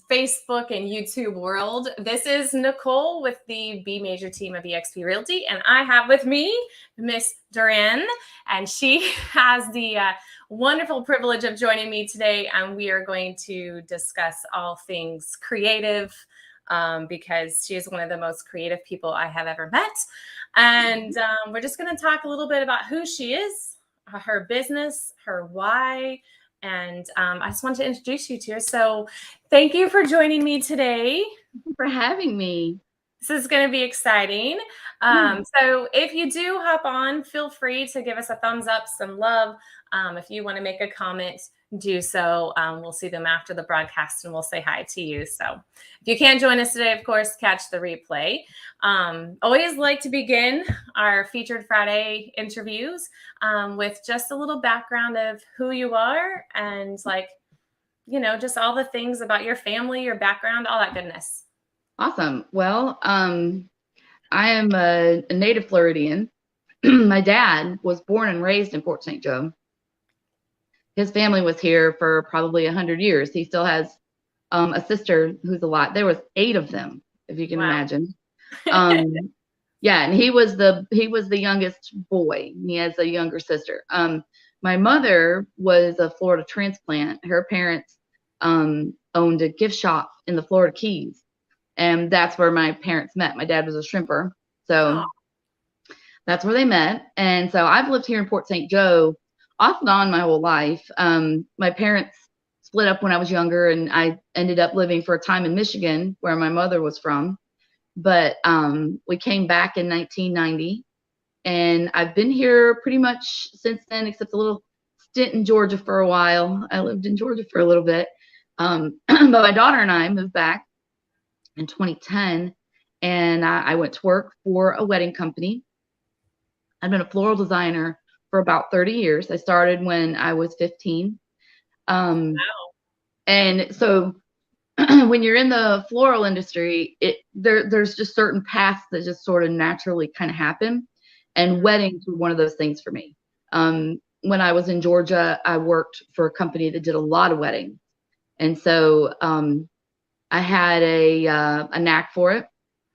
Facebook and YouTube world. This is Nicole with the B Major team of eXp Realty, and I have with me Miss Dorann, and she has the wonderful privilege of joining me today, and we are going to discuss all things creative because she is one of the most creative people I have ever met. And we're just going to talk a little bit about who she is, her business, her why, and I just want to introduce you to her. So thank you for joining me today. Thank you for having me. This is going to be exciting. So if you do hop on, feel free to give us a thumbs up, some love. If you want to make a comment, do so. We'll see them after the broadcast and we'll say hi to you. So if you can't join us today, of course, catch the replay. Always like to begin our Featured Friday interviews with just a little background of who you are and just all the things about your family, your background, all that goodness. Awesome. Well, I am a native Floridian. My dad was born and raised in Port St. Joe. His family was here for probably 100 years. He still has a sister who's alive. There was 8 of them, if you can imagine. Yeah, and he was the youngest boy. He has a younger sister. My mother was a Florida transplant. Her parents owned a gift shop in the Florida Keys. And that's where my parents met. My dad was a shrimper. So that's where they met. And so I've lived here in Port St. Joe off and on my whole life. My parents split up when I was younger, and I ended up living for a time in Michigan, where my mother was from. But we came back in 1990. And I've been here pretty much since then, except a little stint in Georgia for a while. I lived in Georgia for a little bit. But my daughter and I moved back in 2010, and I went to work for a wedding company. I've been a floral designer for about 30 years. I started when I was 15. Wow. And so when you're in the floral industry, there's just certain paths that just sort of naturally kind of happen. And weddings were one of those things for me. When I was in Georgia, I worked for a company that did a lot of weddings. And so I had a knack for it,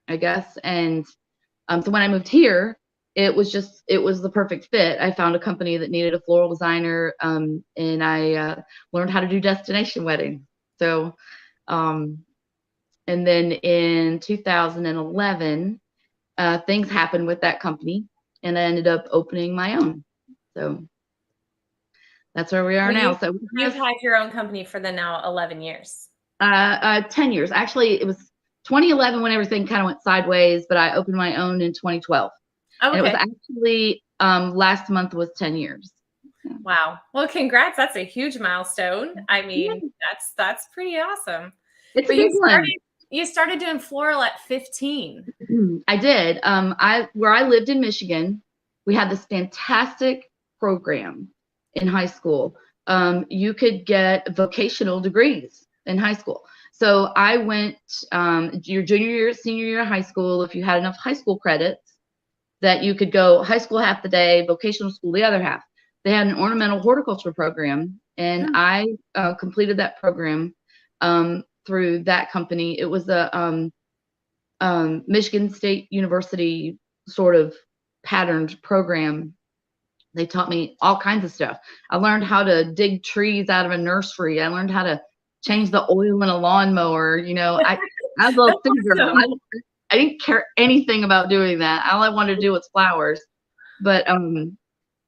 I guess. And so when I moved here, it was the perfect fit. I found a company that needed a floral designer, and I learned how to do destination weddings. So, and then in 2011, things happened with that company, and I ended up opening my own. So that's where we are now. So you've had your own company for the now 11 years. 10 years. Actually, it was 2011 when everything kind of went sideways, but I opened my own in 2012. Okay. And it was actually last month was 10 years. Wow. Well, congrats. That's a huge milestone. I mean, that's pretty awesome. It's a big one. You started doing floral at 15. I did. Where I lived in Michigan, we had this fantastic program in high school. You could get vocational degrees in high school. So I went your junior year, senior year of high school. If you had enough high school credits, that you could go high school half the day, vocational school the other half. They had an ornamental horticulture program, and I completed that program through that company. It was a Michigan State University sort of patterned program. They taught me all kinds of stuff. I learned how to dig trees out of a nursery. I learned how to change the oil in a lawnmower. I was a little thin girl. I didn't care anything about doing that. All I wanted to do was flowers. But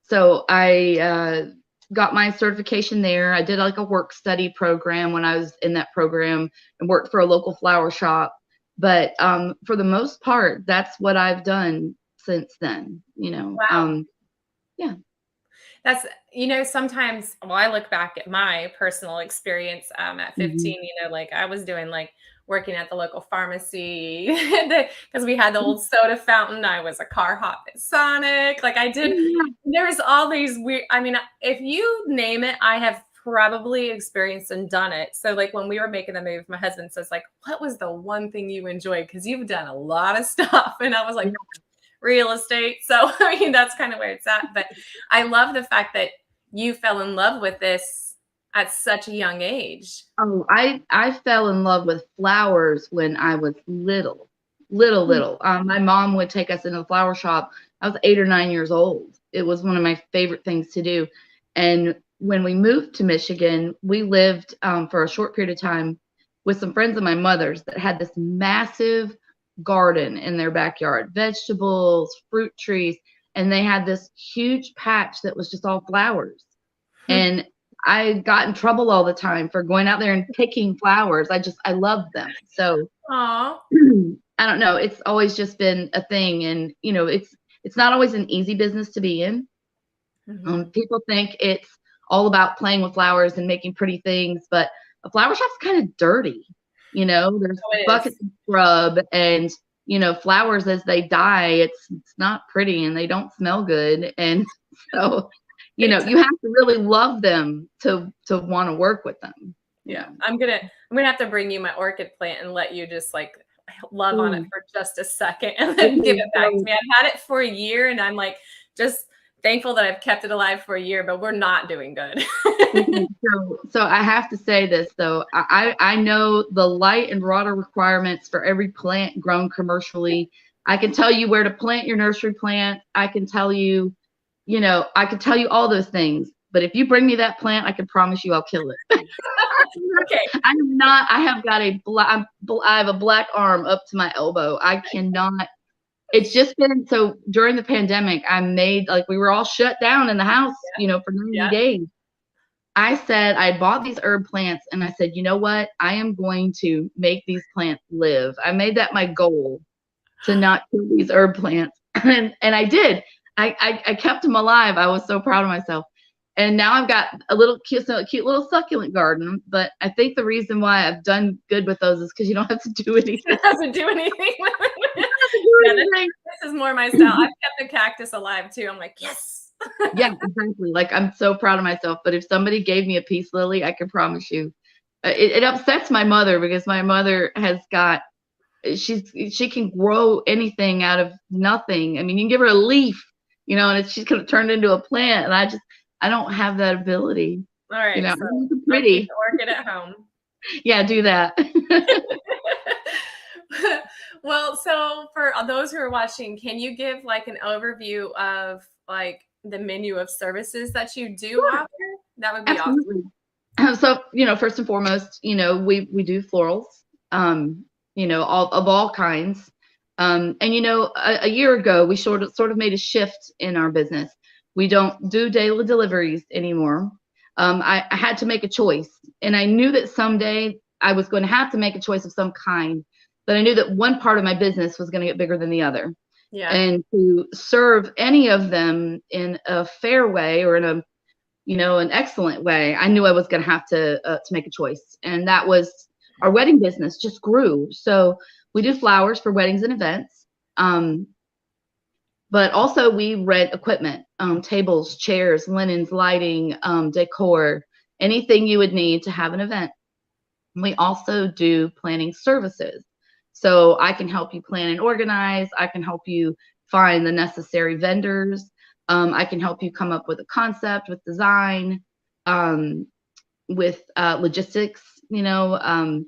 so I got my certification there. I did like a work study program when I was in that program and worked for a local flower shop. But for the most part, that's what I've done since then. Wow. Yeah. That's, sometimes, I look back at my personal experience at 15, I was doing working at the local pharmacy because we had the old soda fountain. I was a car hop at Sonic. There was all these weird, if you name it, I have probably experienced and done it. So when we were making the move, my husband says what was the one thing you enjoyed? Because you've done a lot of stuff. And I was like, real estate. So, that's kind of where it's at. But I love the fact that you fell in love with this. at such a young age. Oh, I fell in love with flowers when I was little. My mom would take us into the flower shop. I was 8 or 9 years old. It was one of my favorite things to do. And when we moved to Michigan, we lived for a short period of time with some friends of my mother's that had this massive garden in their backyard, vegetables, fruit trees, and they had this huge patch that was just all flowers. And I got in trouble all the time for going out there and picking flowers. I loved them. So Aw. I don't know. It's always just been a thing. And, you know, it's not always an easy business to be in. People think it's all about playing with flowers and making pretty things, but a flower shop's kind of dirty. You know, there's buckets of scrub and, you know, flowers as they die, it's not pretty and they don't smell good. And so, you know, you have to really love them to want to work with them. Yeah. I'm gonna have to bring you my orchid plant and let you just like love on it for just a second and then give it back to me. I've had it for a year and I'm like just thankful that I've kept it alive for a year, but we're not doing good. So I have to say this though. I know the light and water requirements for every plant grown commercially. I can tell you where to plant your nursery plant. I can tell you, you know, I can tell you all those things. But if you bring me that plant, I can promise you I'll kill it. Okay. I have a black arm up to my elbow. I cannot. It's just been so during the pandemic, I made like we were all shut down in the house, you know, for 90 days. I said I bought these herb plants and I said, you know what? I am going to make these plants live. I made that my goal to not kill these herb plants. And I did. I kept them alive. I was so proud of myself. And now I've got a cute little succulent garden. But I think the reason why I've done good with those is because you don't have to do anything. You don't have to do anything. This is more my style. I've kept the cactus alive too. I'm like, yes. Yeah, exactly. Like I'm so proud of myself. But if somebody gave me a peace lily, I can promise you, it upsets my mother because my mother has got. She can grow anything out of nothing. I mean, you can give her a leaf, you know, and she's gonna turn into a plant. And I don't have that ability. All right, you know, so pretty. Keep the orchid at home. Yeah, do that. Well, so for those who are watching, can you give like an overview of like the menu of services that you do offer? That would be Absolutely. Awesome. So, you know, first and foremost, you know, we do florals, you know, all kinds. And, you know, a year ago, we sort of made a shift in our business. We don't do daily deliveries anymore. I had to make a choice. And I knew that someday I was going to have to make a choice of some kind. But I knew that one part of my business was going to get bigger than the other. Yeah. And to serve any of them in a fair way or in a, you know, an excellent way, I knew I was going to have to make a choice. And that was our wedding business just grew. So we do flowers for weddings and events. But also we rent equipment, tables, chairs, linens, lighting, decor, anything you would need to have an event. We also do planning services. So I can help you plan and organize. I can help you find the necessary vendors. I can help you come up with a concept, with design, with logistics, you know,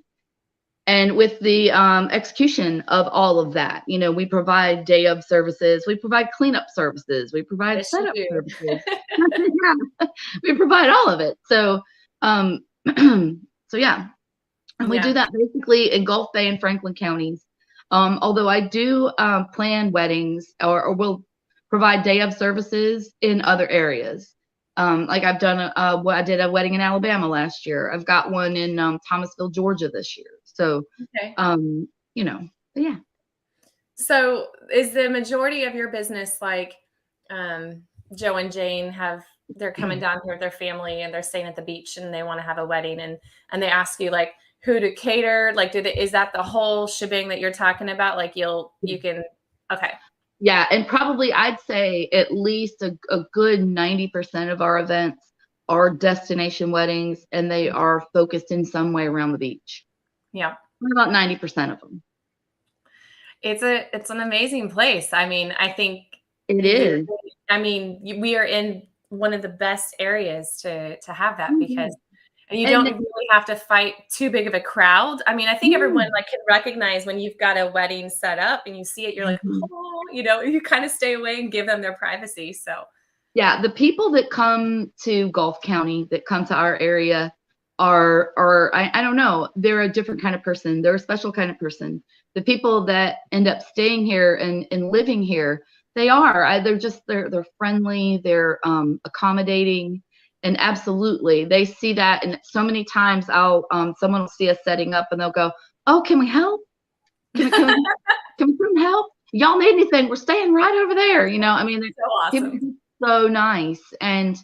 and with the execution of all of that. You know, we provide day of services. We provide cleanup services. We provide setup services. Yeah, we provide all of it. So, so yeah. And we do that basically in Gulf Bay and Franklin counties. Although I do plan weddings or will provide day of services in other areas. Like I've done I did a wedding in Alabama last year. I've got one in Thomasville, Georgia this year. So, you know, yeah. So is the majority of your business like Joe and Jane they're coming down here with their family and they're staying at the beach and they want to have a wedding and they ask you like who to cater? Like, is that the whole shebang that you're talking about? Like okay. Yeah. And probably I'd say at least a good 90% of our events are destination weddings and they are focused in some way around the beach. Yeah. About 90% of them. It's an amazing place. I mean, I think it is. I mean, we are in one of the best areas to have that because And you And don't really have to fight too big of a crowd. I mean, I think everyone like can recognize when you've got a wedding set up and you see it, you're like, oh, you kind of stay away and give them their privacy. So yeah, the people that come to Gulf County, that come to our area are I don't know, they're a different kind of person. They're a special kind of person. The people that end up staying here and living here, they're friendly, they're accommodating, and absolutely they see that. And so many times someone will see us setting up and they'll go, oh, can we help? Can we come help? Y'all need anything? We're staying right over there. I mean, so awesome. people are so nice. And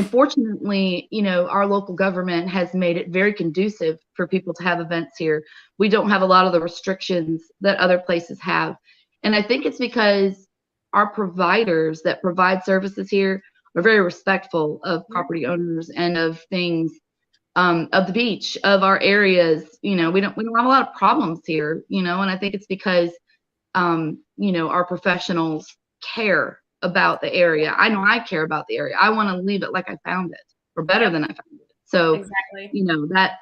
fortunately, our local government has made it very conducive for people to have events here. We don't have a lot of the restrictions that other places have. And I think it's because our providers that provide services here are very respectful of property owners and of things, of the beach, of our areas. We don't have a lot of problems here, and I think it's because our professionals care about the area. I know I care about the area. I want to leave it like I found it, or better than I found it. So exactly. That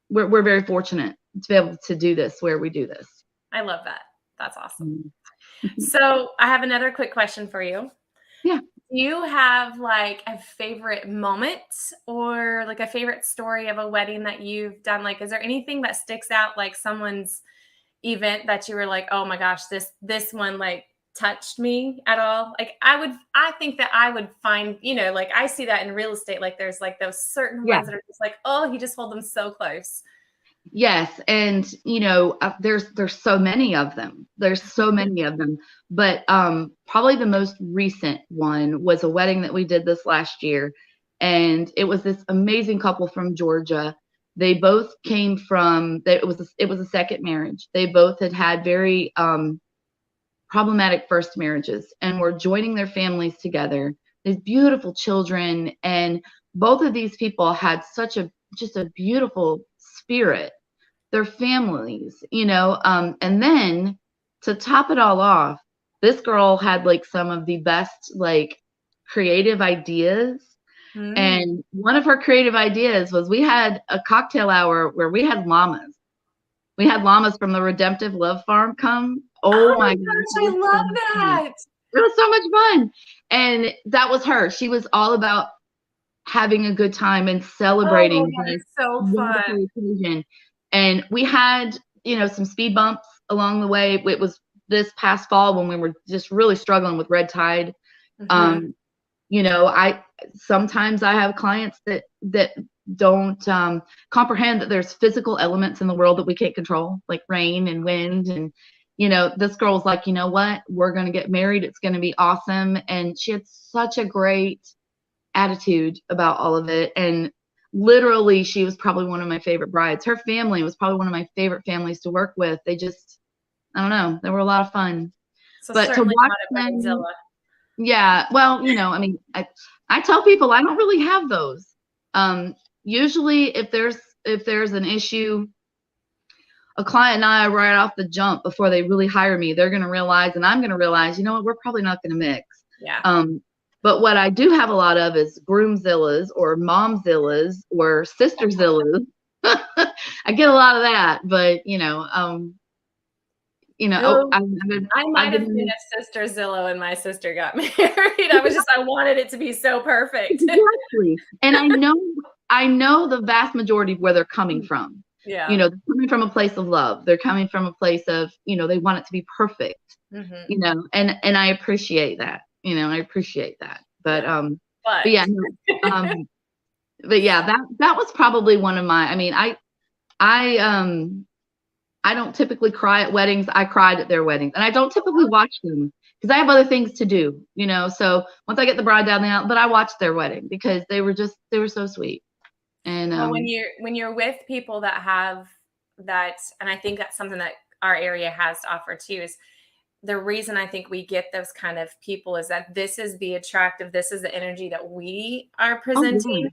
we're very fortunate to be able to do this where we do this. I love that. That's awesome. So I have another quick question for you. Yeah. Do you have like a favorite moment or like a favorite story of a wedding that you've done? Like, is there anything that sticks out, like someone's event that you were like, oh my gosh, this one like touched me at all? Like I think that I would find, like I see that in real estate, like there's like those certain ones that are just like, oh, you just hold them so close. Yes. And, there's so many of them. But probably the most recent one was a wedding that we did this last year. And it was this amazing couple from Georgia. They both came from, it was a second marriage. They both had very problematic first marriages and were joining their families together. These beautiful children. And both of these people had just a beautiful spirit, their families, and then to top it all off, this girl had like some of the best like creative ideas. And one of her creative ideas was, we had a cocktail hour where we had llamas. We had llamas from the Redemptive Love Farm come. Oh my gosh, I love that. It was so much fun. And that was her. She was all about having a good time and celebrating this so wonderful occasion. And we had, some speed bumps along the way. It was this past fall when we were just really struggling with red tide. Sometimes I have clients that don't comprehend that there's physical elements in the world that we can't control, like rain and wind. And, this girl was like, you know what? We're going to get married. It's going to be awesome. And she had such a great attitude about all of it. And literally, she was probably one of my favorite brides. Her family was probably one of my favorite families to work with. They just, I don't know, they were a lot of fun. So but to watch them, yeah, well, I mean, I tell people I don't really have those. Usually, if there's an issue, a client and I, right off the jump, before they really hire me, they're going to realize, and I'm going to realize, what, we're probably not going to mix. Yeah. But what I do have a lot of is groomzillas or momzillas or sisterzillas. I get a lot of that, but I might have been a sister Zillow when my sister got married. I wanted it to be so perfect. Exactly. And I know the vast majority of where they're coming from. Yeah. They're coming from a place of love. They're coming from a place of, they want it to be perfect. And I appreciate that. But yeah, that was probably one of my, I mean, I don't typically cry at weddings. I cried at their weddings, and I don't typically watch them because I have other things to do, so once I get the bride down the aisle, but I watched their wedding because they were so sweet. And when you're with people that have that, and I think that's something that our area has to offer too, is the reason I think we get those kind of people is that this is the energy that we are presenting.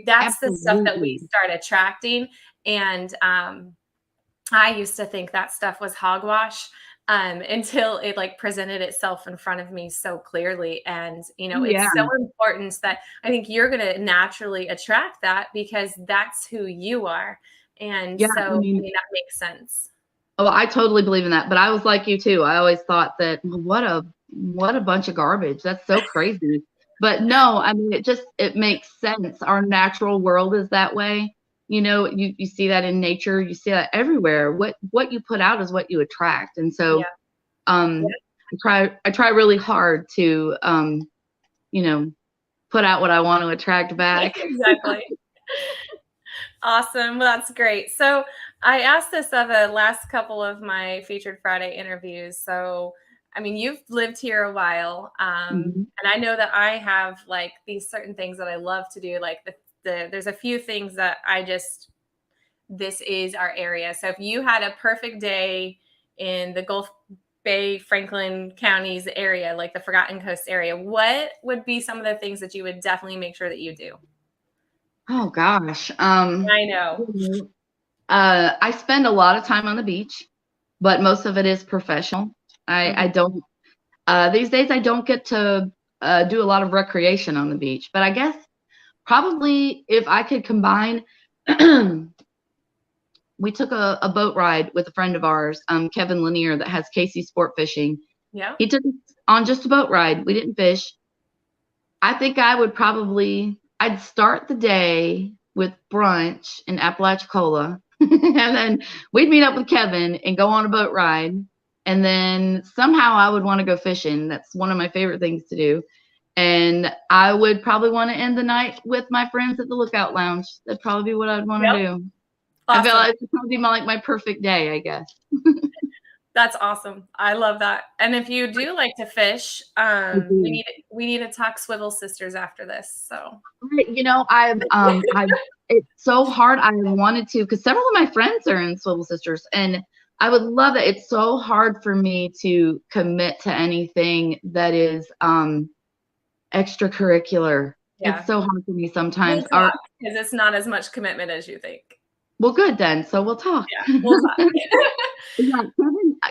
That's the stuff that we start attracting. And I used to think that stuff was hogwash, until it like presented itself in front of me so clearly. And, you know, Yeah. it's so important that I think you're going to naturally attract that because that's who you are. And Yeah. so, I mean, that makes sense. Oh, I totally believe in that. But I was like you too. I always thought that what a bunch of garbage. That's so crazy. But no, I mean, it makes sense. Our natural world is that way. You know, you see that in nature. You see that everywhere. What you put out is what you attract. And so, Yeah. I try really hard to, you know, put out what I want to attract back. Exactly. Awesome. Well, that's great. So I asked this of the last couple of my Featured Friday interviews. So, I mean, you've lived here a while. And I know that I have like these certain things that I love to do. Like there's a few things that this is our area. So if you had a perfect day in the Gulf Bay, Franklin counties area, like the Forgotten Coast area, what would be some of the things that you would definitely make sure that you do? Oh gosh. I know. I spend a lot of time on the beach, but most of it is professional. I don't, these days I don't get to do a lot of recreation on the beach, but I guess probably if I could combine, we took a boat ride with a friend of ours, Kevin Lanier, that has Casey Sport Fishing. Yeah. He took us on just a boat ride. We didn't fish. I think I'd start the day with brunch in Apalachicola, and then we'd meet up with Kevin and go on a boat ride. And then somehow I would want to go fishing. That's one of my favorite things to do. And I would probably want to end the night with my friends at the Lookout Lounge. That'd probably be what I'd want to do. Awesome. I feel like it'd probably be my perfect day, I guess. That's awesome. I love that. And if you do like to fish, we need to talk Swivel Sisters after this. So, you know, it's so hard. I wanted to, because several of my friends are in Swivel Sisters, and I would love it. It's so hard for me to commit to anything that is extracurricular. Yeah. It's so hard for me sometimes. Because it's not as much commitment as you think. Well, good then. So we'll talk. Yeah, we'll talk. Yeah,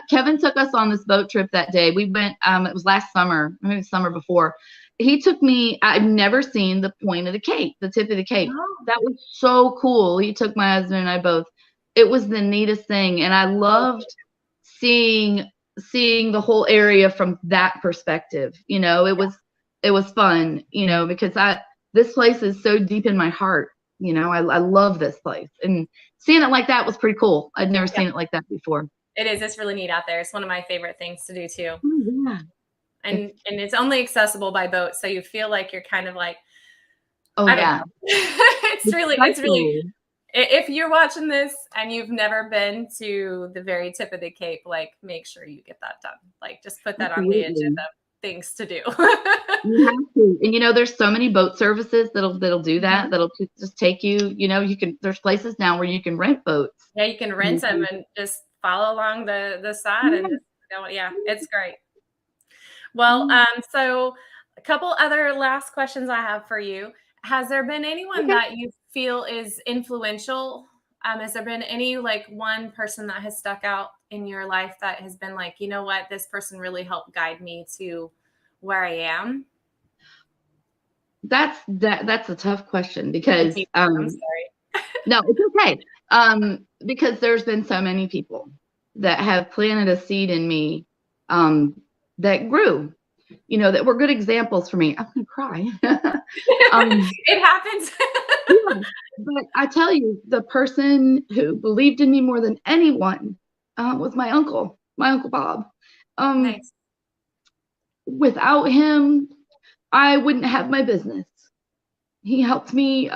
Kevin took us on this boat trip that day. We went, it was last summer, maybe the summer before. He took me, I've never seen the point of the Cape, the tip of the Cape. Oh. That was so cool. He took my husband and I both. It was the neatest thing. And I loved seeing the whole area from that perspective. You know, it was fun, you know, because this place is so deep in my heart. You know, I love this place, and seeing it like that was pretty cool. I'd never seen it like that before. It is. It's really neat out there. It's one of my favorite things to do too. Oh, yeah. And it's only accessible by boat, so you feel like you're kind of like, oh yeah. It's really. If you're watching this and you've never been to the very tip of the Cape, like make sure you get that done. Like just put that on the agenda. Things to do. You have to. And you know, there's so many boat services that'll do that. That'll just take you, you know, there's places now where you can rent boats. Yeah, you can rent them and just follow along the side and just go. Yeah, it's great. Well, so a couple other last questions I have for you. Has there been anyone that you feel is influential? Has there been any like one person that has stuck out in your life that has been like, you know what, this person really helped guide me to where I am? That's a tough question because I'm sorry. No, it's okay. Because there's been so many people that have planted a seed in me that grew, you know, that were good examples for me. I'm gonna cry. It happens. Yeah, but I tell you, the person who believed in me more than anyone was my uncle Bob. Nice. Without him, I wouldn't have my business. He helped me.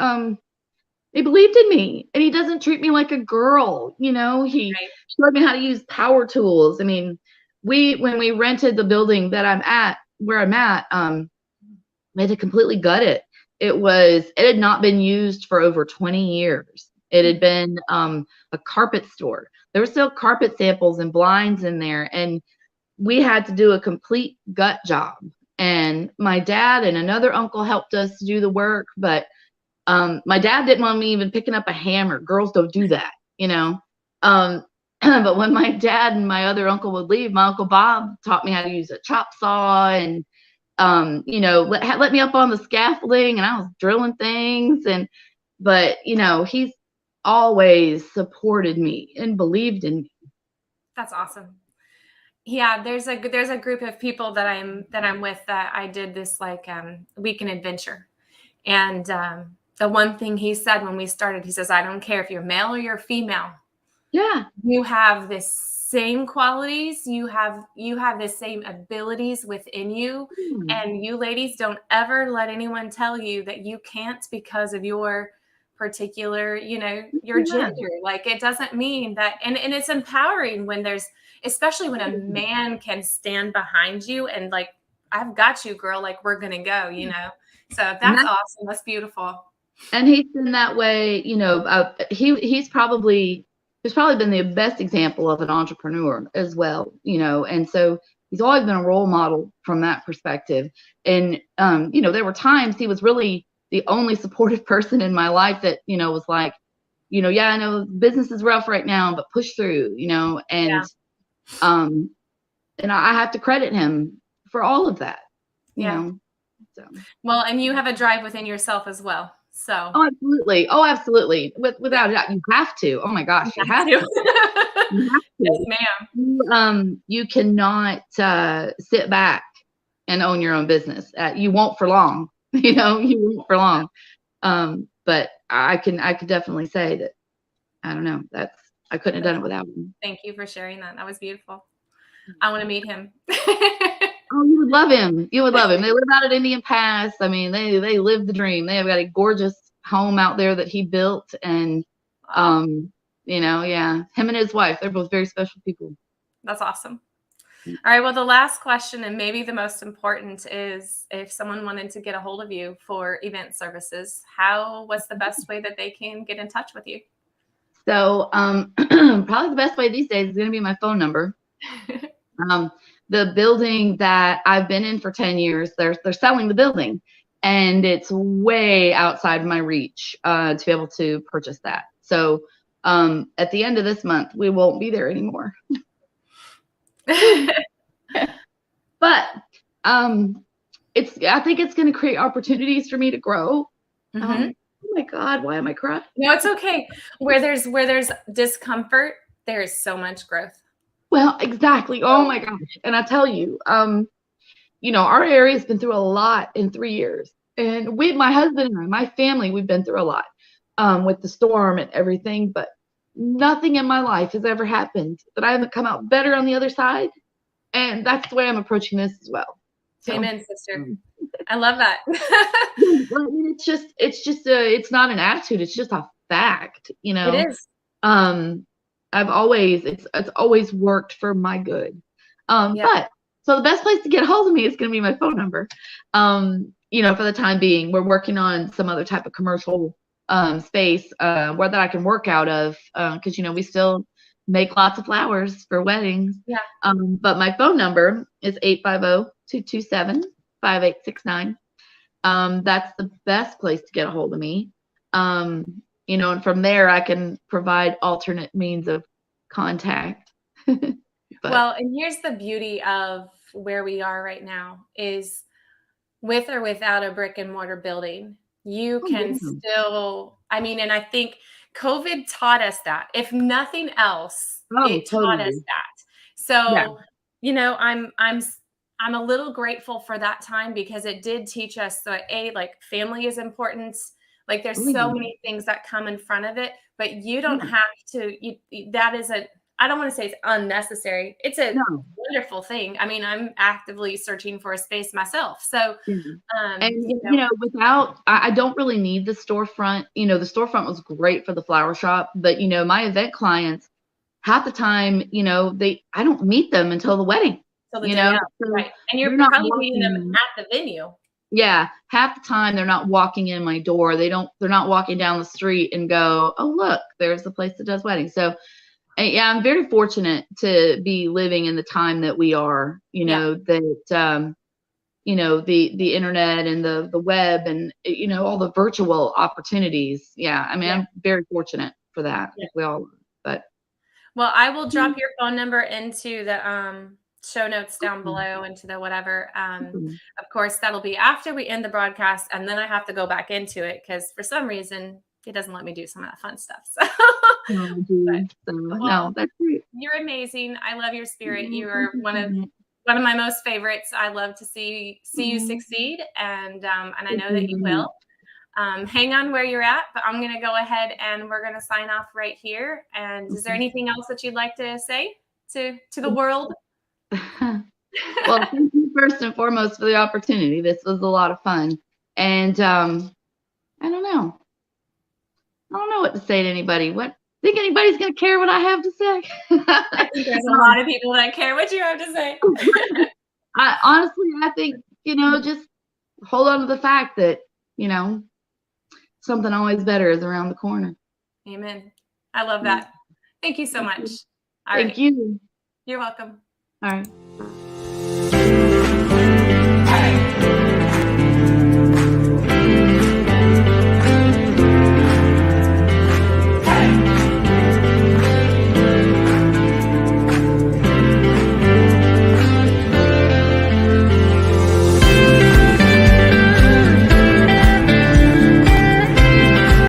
He believed in me, and he doesn't treat me like a girl. You know, he showed me how to use power tools. I mean, when we rented the building that where I'm at, we had to completely gut it. It had not been used for over 20 years. It had been a carpet store. There were still carpet samples and blinds in there, and we had to do a complete gut job. And my dad and another uncle helped us do the work, but my dad didn't want me even picking up a hammer. Girls don't do that, you know. But when my dad and my other uncle would leave, my Uncle Bob taught me how to use a chop saw and, you know, let me up on the scaffolding, and I was drilling things. But, you know, he's always supported me and believed in me. That's awesome. Yeah, there's a group of people that I'm with that I did this like weekend adventure. And the one thing he said when we started, he says, I don't care if you're male or you're female. Yeah. You have the same qualities. You have the same abilities within you. And you ladies, don't ever let anyone tell you that you can't because of your particular, you know, your gender. Like, it doesn't mean that. And it's empowering when especially when a man can stand behind you and like, I've got you, girl, like, we're going to go, you know? So that's awesome. That's beautiful. And he's been that way, you know, he's probably been the best example of an entrepreneur as well, you know, and so he's always been a role model from that perspective. And, you know, there were times he was really the only supportive person in my life that, you know, was like, you know, yeah, I know business is rough right now, but push through, you know, and, and I have to credit him for all of that, you know. So. Well, and you have a drive within yourself as well. So. Oh, absolutely. Oh, absolutely. Without a doubt, you have to. Oh my gosh, you have to. You have to. Yes, ma'am. You cannot sit back and own your own business. You won't for long. You know, you won't for long. But I could definitely say that. I don't know. I couldn't have done it without him. Thank you for sharing that. That was beautiful. I want to meet him. Oh, you would love him. You would love him. They live out at Indian Pass. I mean, they live the dream. They have got a gorgeous home out there that he built, and you know, yeah, him and his wife, they're both very special people. That's awesome. All right. Well, the last question, and maybe the most important, is if someone wanted to get a hold of you for event services, what's the best way that they can get in touch with you? So probably the best way these days is going to be my phone number. The building that I've been in for 10 years, they're selling the building, and it's way outside my reach to be able to purchase that. So at the end of this month, we won't be there anymore. But I think it's going to create opportunities for me to grow. Oh my God, why am I crying? No, it's okay. Where there's discomfort, there is so much growth. Well, exactly. Oh my gosh. And I tell you, you know, our area has been through a lot in 3 years. And my husband and I, my family, we've been through a lot with the storm and everything. But nothing in my life has ever happened that I haven't come out better on the other side. And that's the way I'm approaching this as well. So, amen, sister. I love that. It's not an attitude. It's just a fact, you know. It is. It's always worked for my good. But so the best place to get a hold of me is going to be my phone number. You know, for the time being, we're working on some other type of commercial space where that I can work out of, because you know we still make lots of flowers for weddings. Yeah. But my phone number is 850-227-5869. That's the best place to get a hold of me. You know, and from there I can provide alternate means of contact. Well, and here's the beauty of where we are right now is with or without a brick and mortar building, you can still, I mean, and I think COVID taught us that. If nothing else, it taught us that. So, you know, I'm a little grateful for that time because it did teach us that like family is important. Like there's so many things that come in front of it, but you don't have to, I don't want to say it's unnecessary. It's a wonderful thing. I mean, I'm actively searching for a space myself. So, I don't really need the storefront. You know, the storefront was great for the flower shop, but you know, my event clients, half the time, you know, I don't meet them until the wedding. Right. And you're probably meeting them at the venue. Yeah, half the time they're not walking in my door. They're not walking down the street and go, oh look, there's the place that does weddings. So yeah, I'm very fortunate to be living in the time that we are, you know, that you know, the internet and the web and you know, all the virtual opportunities. Yeah, I mean, I'm very fortunate for that. We all are, but Well, I will drop your phone number into the show notes down below, into the whatever. Of course, that'll be after we end the broadcast, and then I have to go back into it because for some reason it doesn't let me do some of that fun stuff. So, No, that's great. You're amazing. I love your spirit. You are one of my most favorites. I love to see you succeed, and I know that you will. Hang on where you're at, but I'm going to go ahead and we're going to sign off right here. And is there anything else that you'd like to say to the world? Well, thank you first and foremost for the opportunity. This was a lot of fun. And I don't know what to say to anybody. Think anybody's going to care what I have to say? I think there's a lot of people that care what you have to say. I think, just hold on to the fact that, something always better is around the corner. Amen. I love that. Thank you so much. Thank you. You're welcome. All right.